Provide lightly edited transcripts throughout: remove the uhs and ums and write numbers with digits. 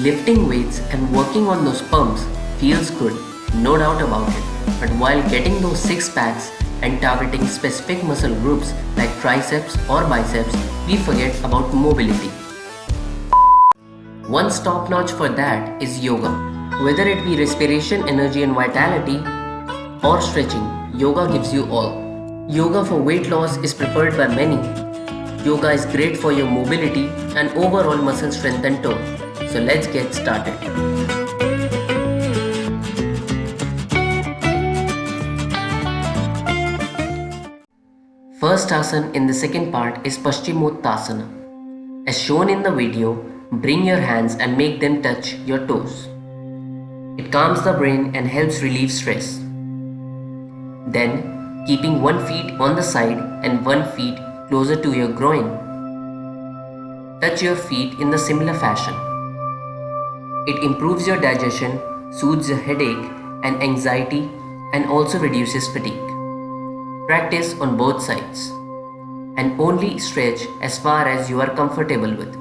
Lifting weights and working on those pumps feels good, no doubt about it. But while getting those six packs and targeting specific muscle groups like triceps or biceps, we forget about mobility. One top notch for that is yoga. Whether it be respiration, energy, and vitality, or stretching, yoga gives you all. Yoga for weight loss is preferred by many. Yoga is great for your mobility and overall muscle strength and tone. So let's get started. First asana in the second part is Paschimottanasana. As shown in the video, bring your hands and make them touch your toes. It calms the brain and helps relieve stress. Then, keeping one foot on the side and one foot closer to your groin, touch your feet in the similar fashion. It improves your digestion, soothes your headache and anxiety, and also reduces fatigue. Practice on both sides and only stretch as far as you are comfortable with.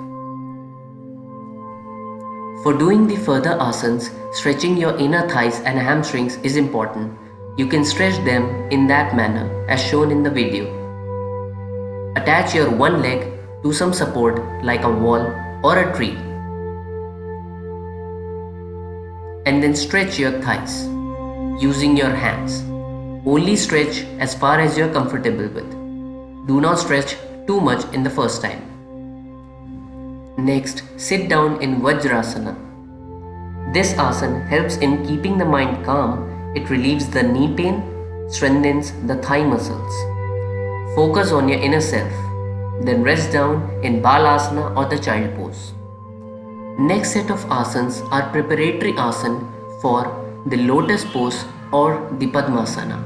For doing the further asanas, stretching your inner thighs and hamstrings is important. You can stretch them in that manner as shown in the video. Attach your one leg to some support like a wall or a tree. And then stretch your thighs using your hands. Only stretch as far as you are comfortable with. Do not stretch too much in the first time. Next, sit down in Vajrasana. This asana helps in keeping the mind calm. It relieves the knee pain, strengthens the thigh muscles. Focus on your inner self. Then rest down in Balasana or the child pose. Next set of asanas are preparatory asana for the lotus pose or the Padmasana.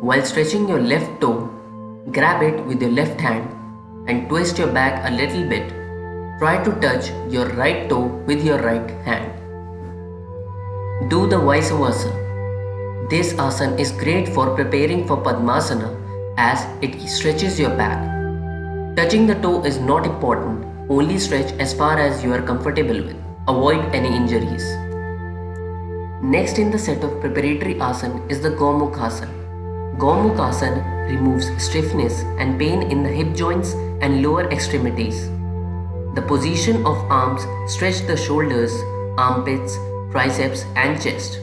While stretching your left toe, grab it with your left hand and twist your back a little bit. Try to touch your right toe with your right hand. Do the vice versa. This asana is great for preparing for Padmasana as it stretches your back. Touching the toe is not important, only stretch as far as you are comfortable with. Avoid any injuries. Next in the set of preparatory asana is the Gomukhasana. Gomukhasana removes stiffness and pain in the hip joints and lower extremities. The position of arms stretch the shoulders, armpits, triceps and chest,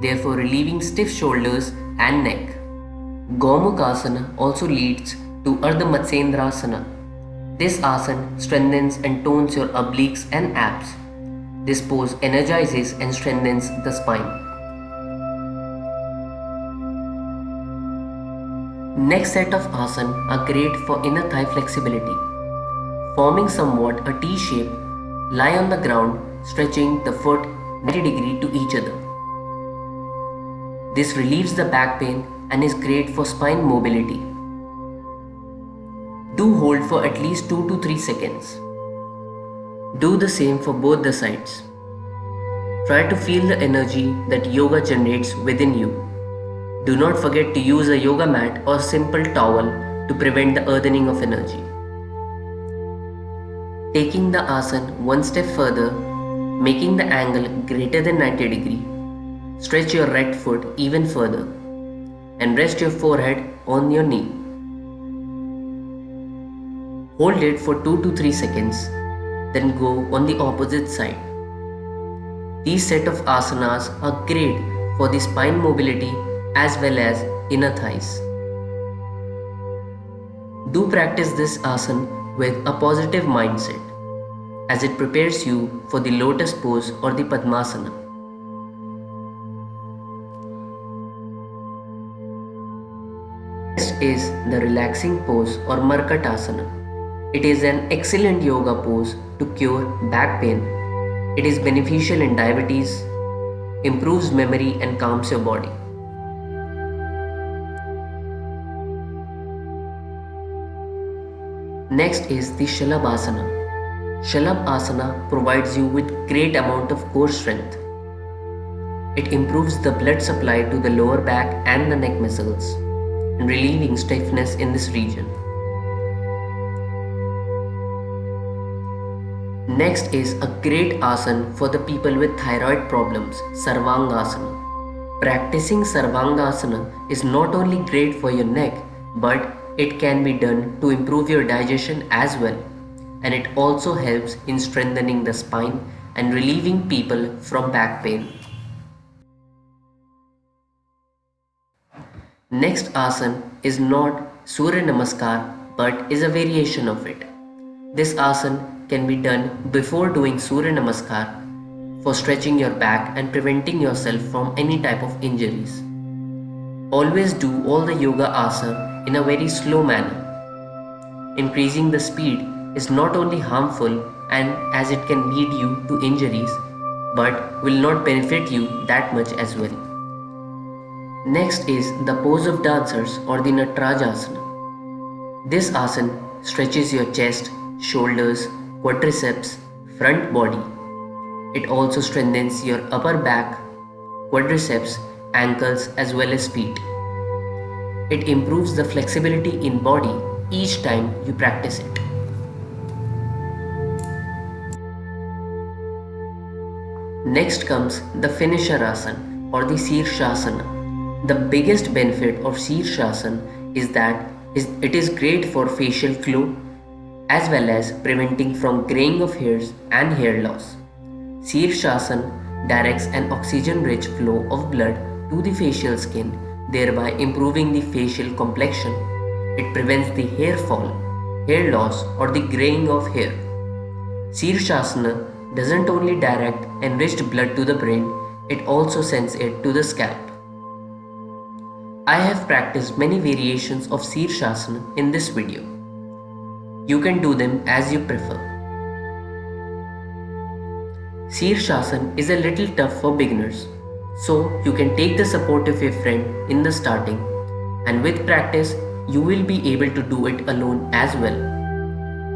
therefore relieving stiff shoulders and neck. Gomukhasana also leads to Ardha Matsyendrasana. This asana strengthens and tones your obliques and abs. This pose energizes and strengthens the spine. Next set of asana are great for inner thigh flexibility. Forming somewhat a T shape, lie on the ground, stretching the foot 90 degrees to each other. This relieves the back pain and is great for spine mobility. Do hold for at least 2 to 3 seconds. Do the same for both the sides. Try to feel the energy that yoga generates within you. Do not forget to use a yoga mat or simple towel to prevent the earthening of energy. Taking the asana one step further, making the angle greater than 90 degrees, stretch your right foot even further and rest your forehead on your knee. Hold it for 2 to 3 seconds, then go on the opposite side. These set of asanas are great for the spine mobility as well as inner thighs. Do practice this asana with a positive mindset as it prepares you for the lotus pose or the Padmasana. Next is the relaxing pose or Markatasana. It is an excellent yoga pose to cure back pain. It is beneficial in diabetes, improves memory and calms your body. Next is the Shalabhasana. Shalabhasana provides you with great amount of core strength. It improves the blood supply to the lower back and the neck muscles and relieving stiffness in this region. Next is a great asana for the people with thyroid problems, Sarvangasana. Practicing Sarvangasana is not only great for your neck, but it can be done to improve your digestion as well. And it also helps in strengthening the spine and relieving people from back pain. Next asana is not Surya Namaskar but is a variation of it. This asana can be done before doing Surya Namaskar for stretching your back and preventing yourself from any type of injuries. Always do all the yoga asana in a very slow manner. Increasing the speed is not only harmful and as it can lead you to injuries but will not benefit you that much as well. Next is the pose of dancers or the Natarajasana. This asana stretches your chest, shoulders, quadriceps, front body. It also strengthens your upper back, quadriceps, ankles as well as feet. It improves the flexibility in body each time you practice it. Next comes the finisher asana or the Shirshasana. The biggest benefit of Shirshasana is that it is great for facial glow as well as preventing from graying of hairs and hair loss. Shirshasana directs an oxygen-rich flow of blood to the facial skin, thereby improving the facial complexion. It prevents the hair fall, hair loss or the graying of hair. Shirshasana doesn't only direct enriched blood to the brain, it also sends it to the scalp. I have practiced many variations of Shirshasana in this video. You can do them as you prefer. Shirshasana is a little tough for beginners, so you can take the support of your friend in the starting, and with practice you will be able to do it alone as well.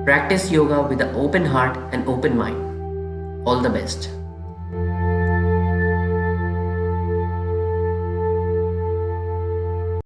Practice yoga with an open heart and open mind. All the best.